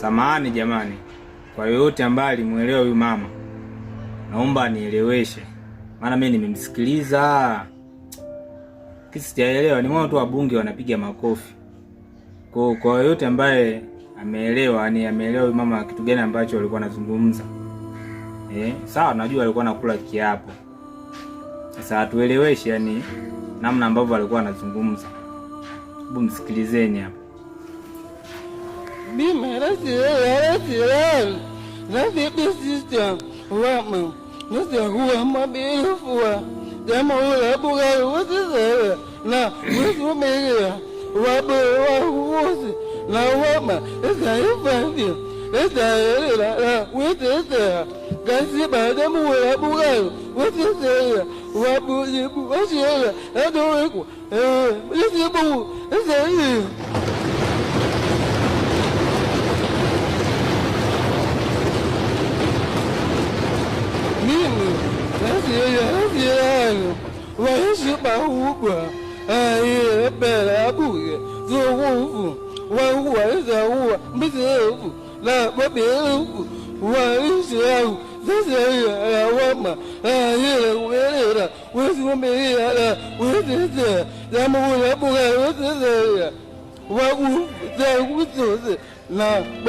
Samahani jamani, kwa yoyote ambaye alimuelewa huyu mama, naomba anieleweshe, maana mimi nimemsikiliza kisi sijaelewa. Ni wao tu wabunge wanapiga makofi. Kwa yoyote ambaye ameelewa, ni ameelewa huyu mama kitu gani ambacho alikuwa anazungumza. Sawa, najua alikuwa anakula kiapo. Sasa atueleweshe, yani namna ambavyo alikuwa anazungumza. Hebu msikilizeni hapa. Mimi rasi system wama nasa huwa mabirufua jama ula bugai wazizera na wisu megia wabu wahuosi na wama esa ifandi esa erila na witesera gasi badamu ula bugai wazizera wabu jibu wasiera adoweku isibu esa iyo. Waishi bahubwa aye bela buge zuhufu wahuwa huwa mbizefu la babefu waishi au zazaya la wama aye welera wesimeya la wesese jamula buga wesese wagu za wusose na